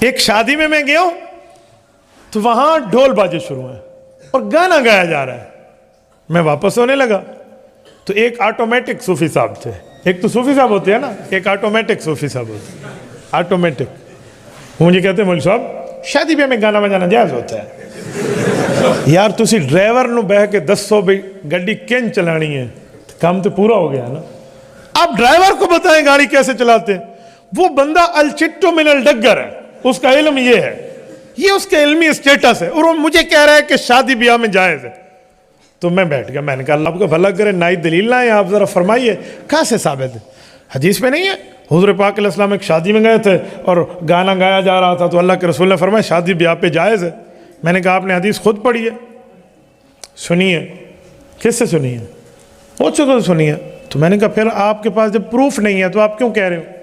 ایک شادی میں گیا ہوں تو وہاں ڈھول باجے شروع ہیں اور گانا گایا جا رہا ہے. میں واپس ہونے لگا تو ایک آٹومیٹک صوفی صاحب تھے. ایک تو صوفی صاحب ہوتے ہیں نا, ایک آٹومیٹک صوفی صاحب ہوتے ہیں. آٹومیٹک وہ مجھے کہتے ہیں مولوی صاحب شادی پہ ہمیں گانا بجانا جائز ہوتا ہے. یار تسی ڈرائیور نو بہ کے دسو بھی گاڑی کین چلانی ہے, کام تو پورا ہو گیا نا. آپ ڈرائیور کو بتائیں گاڑی کیسے چلاتے ہیں. وہ بندہ الچٹو من الڈگر ہے, اس کا علم یہ ہے, یہ اس کے علمی اسٹیٹس ہے, اور وہ مجھے کہہ رہا ہے کہ شادی بیاہ میں جائز ہے. تو میں بیٹھ گیا, میں نے کہا اللہ آپ کو بھلا کرے, نئی دلیل لائیں آپ ذرا فرمائیے کہاں سے ثابت ہے. حدیث میں نہیں ہے. حضور پاک علیہ السلام ایک شادی میں گئے تھے اور گانا گایا جا رہا تھا تو اللہ کے رسول نے فرمایا شادی بیاہ پہ جائز ہے. میں نے کہا آپ نے حدیث خود پڑھی ہے؟ سنی ہے. کس سے سنی ہے؟ بہت سے تو سنی ہے. تو میں نے کہا پھر آپ کے پاس جب پروف نہیں ہے تو آپ کیوں کہہ رہے ہو؟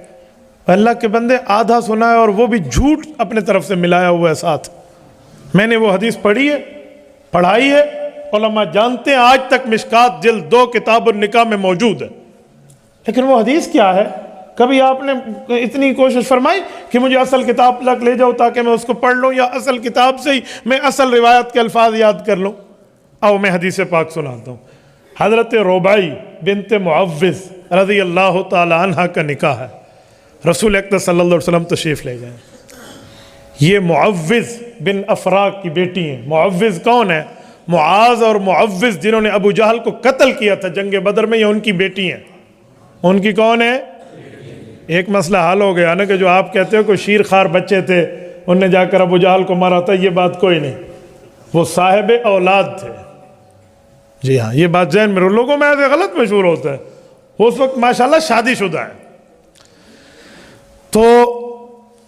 اللہ کے بندے آدھا سنا ہے اور وہ بھی جھوٹ اپنے طرف سے ملایا ہوا ہے ساتھ. میں نے وہ حدیث پڑھی ہے, پڑھائی ہے, علماء جانتے ہیں, آج تک مشکات جلد 2 کتاب النکاح میں موجود ہے. لیکن وہ حدیث کیا ہے؟ کبھی آپ نے اتنی کوشش فرمائی کہ مجھے اصل کتاب تک لے جاؤ تاکہ میں اس کو پڑھ لوں, یا اصل کتاب سے ہی میں اصل روایت کے الفاظ یاد کر لوں؟ آؤ میں حدیث پاک سناتا ہوں. حضرت ربائی بنت معوذ رضی اللہ تعالی عنہ کا نکاح ہے. رسول اکرم صلی اللہ علیہ وسلم تشریف لے گئے. یہ معوذ بن افراء کی بیٹی ہیں. معوذ کون ہے؟ معاذ اور معوذ جنہوں نے ابو جہل کو قتل کیا تھا جنگ بدر میں, یہ ان کی بیٹی ہیں. ان کی کون ہے؟ ایک مسئلہ حل ہو گیا نا کہ جو آپ کہتے ہو کوئی شیر خار بچے تھے انہوں نے جا کر ابو جہل کو مارا تھا, یہ بات کوئی نہیں. وہ صاحب اولاد تھے. جی ہاں, یہ بات ذہن میں لوگوں میں ایسے غلط مشہور ہوتا ہے. اس وقت ماشاءاللہ شادی شدہ ہے. تو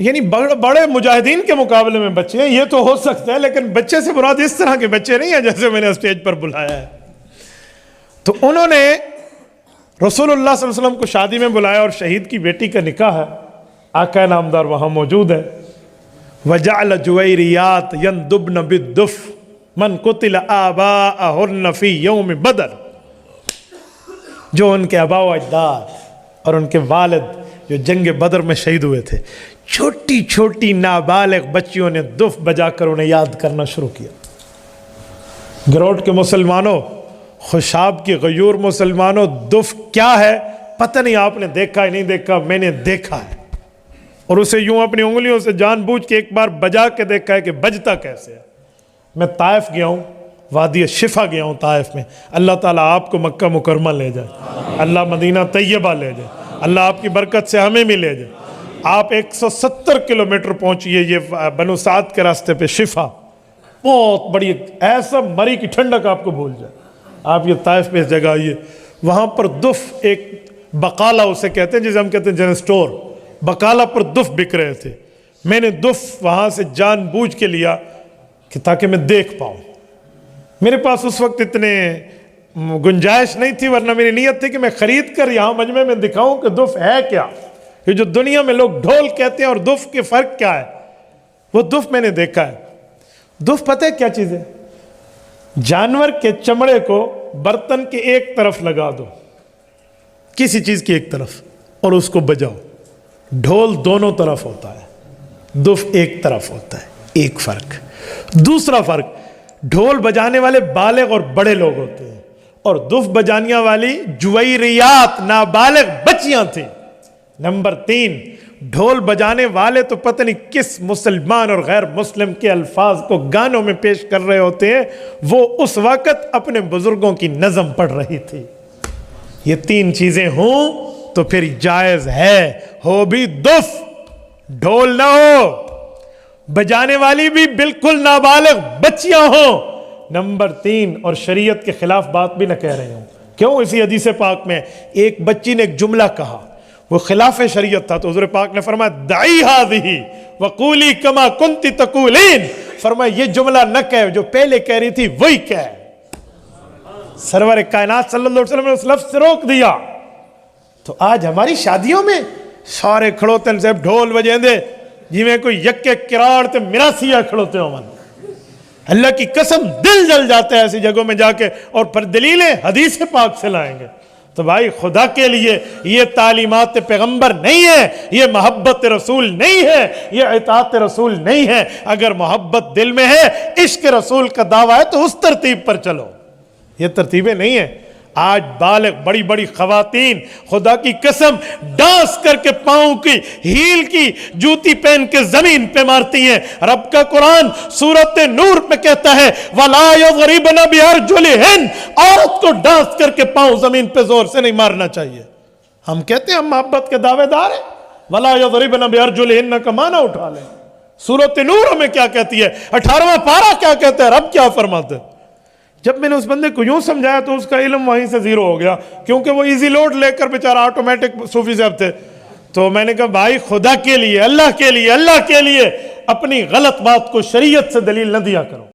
یعنی بڑے مجاہدین کے مقابلے میں بچے ہیں, یہ تو ہو سکتا ہے, لیکن بچے سے مراد اس طرح کے بچے نہیں ہیں جیسے میں نے اسٹیج پر بلایا ہے. تو انہوں نے رسول اللہ صلی اللہ علیہ وسلم کو شادی میں بلایا اور شہید کی بیٹی کا نکاح ہے. آقا نامدار وہاں موجود ہے. وَجَعْلَ جُوَيْرِيَاتِ يَنْدُبْنَ بِالدُّفْ مَنْ قُتِلَ آبَاءَهُنَّ فِي يَوْمِ بدر. جو ان کے آباء و اجداد اور ان کے والد جو جنگ بدر میں شہید ہوئے تھے, چھوٹی چھوٹی نابالغ بچیوں نے دف بجا کر انہیں یاد کرنا شروع کیا. گروٹ کے مسلمانوں, خوشاب کی غیور مسلمانوں, دف کیا ہے پتہ نہیں, آپ نے دیکھا ہی نہیں دیکھا, میں نے دیکھا ہے, اور اسے یوں اپنی انگلیوں سے جان بوجھ کے ایک بار بجا کے دیکھا ہے کہ بجتا کیسے ہے. میں طائف گیا ہوں, وادی شفا گیا ہوں طائف میں. اللہ تعالیٰ آپ کو مکہ مکرمہ لے جائے, اللہ مدینہ طیبہ لے جائے, اللہ آپ کی برکت سے ہمیں بھی لے جائے. آپ 170 کلومیٹر پہنچیے یہ بنو سعد کے راستے پہ شفا, بہت بڑی ایسا مری کی ٹھنڈک آپ کو بھول جائے. آپ یہ طائف پہ اس جگہ آئیے, وہاں پر دف ایک بقالہ اسے کہتے ہیں جسے ہم کہتے ہیں جنرل سٹور, بقالہ پر دف بک رہے تھے. میں نے دف وہاں سے جان بوجھ کے لیا کہ تاکہ میں دیکھ پاؤں. میرے پاس اس وقت اتنے گنجائش نہیں تھی, ورنہ میری نیت تھی کہ میں خرید کر یہاں مجمع میں دکھاؤں کہ دف ہے کیا. یہ جو دنیا میں لوگ ڈھول کہتے ہیں اور دف کے فرق کیا ہے, وہ دف میں نے دیکھا ہے. دف پتہ ہے کیا چیز ہے؟ جانور کے چمڑے کو برتن کے ایک طرف لگا دو, کسی چیز کی ایک طرف, اور اس کو بجاؤ. ڈھول دونوں طرف ہوتا ہے, دف ایک طرف ہوتا ہے. ایک فرق. دوسرا فرق, ڈھول بجانے والے بالغ اور بڑے لوگ ہوتے ہیں, اور دف بجانیاں والی جویریات نابالغ بچیاں تھیں. نمبر 3, ڈھول بجانے والے تو پتہ نہیں کس مسلمان اور غیر مسلم کے الفاظ کو گانوں میں پیش کر رہے ہوتے ہیں, وہ اس وقت اپنے بزرگوں کی نظم پڑھ رہی تھی. یہ 3 چیزیں ہوں تو پھر جائز ہے, ہو بھی دف, ڈھول نہ ہو, بجانے والی بھی بالکل نابالغ بچیاں ہوں. نمبر 3, اور شریعت کے خلاف بات بھی نہ کہہ رہے ہوں. کیوں؟ اسی حدیث پاک میں ایک بچی نے ایک جملہ کہا, وہ خلاف شریعت تھا, تو حضور پاک نے فرمایا دعی ہذہ وقولی کما کنت تقولین. فرمایا یہ جملہ نہ کہے, جو پہلے کہہ رہی تھی وہی کہے. سرور کائنات صلی اللہ علیہ وسلم نے اس لفظ سے روک دیا. تو آج ہماری شادیوں میں سارے کھڑوتے ہیں صاحب ڈھول بجیندے جی میں کوئی یکے کراڑ تے مراسیہ کھڑوتے ہو. من اللہ کی قسم دل جل جاتا ہے ایسی جگہوں میں جا کے, اور پھر دلیلیں حدیث پاک سے لائیں گے. تو بھائی خدا کے لیے یہ تعلیمات پیغمبر نہیں ہے، یہ محبت رسول نہیں ہے، یہ اطاعت رسول نہیں ہے۔ اگر محبت دل میں ہے، عشق رسول کا دعویٰ ہے تو اس ترتیب پر چلو، یہ ترتیبیں نہیں ہیں۔ آج بالغ بڑی بڑی خواتین خدا کی قسم ڈانس کر کے پاؤں کی ہیل کی جوتی پہن کے زمین پہ مارتی ہیں۔ رب کا قرآن سورۃ نور میں کہتا ہے وَلَا يَضْرِبْنَ بِأَرْجُلِهِنَّ، عورت کو ڈانس کر کے پاؤں زمین پہ زور سے نہیں مارنا چاہیے۔ ہم کہتے ہیں ہم محبت کے دعوے دار ہیں، وَلَا يَضْرِبْنَ بِأَرْجُلِهِنَّ کا معنی اٹھا لیں۔ سورۃ نور میں کیا کہتی ہے، 18واں پارہ کیا کہتا ہے، رب کیا فرماتے ہیں؟ جب میں نے اس بندے کو یوں سمجھایا تو اس کا علم وہیں سے زیرو ہو گیا، کیونکہ وہ ایزی لوڈ لے کر بیچارہ آٹومیٹک صوفی صاحب تھے۔ تو میں نے کہا بھائی خدا کے لیے، اللہ کے لیے اپنی غلط بات کو شریعت سے دلیل نہ دیا کرو۔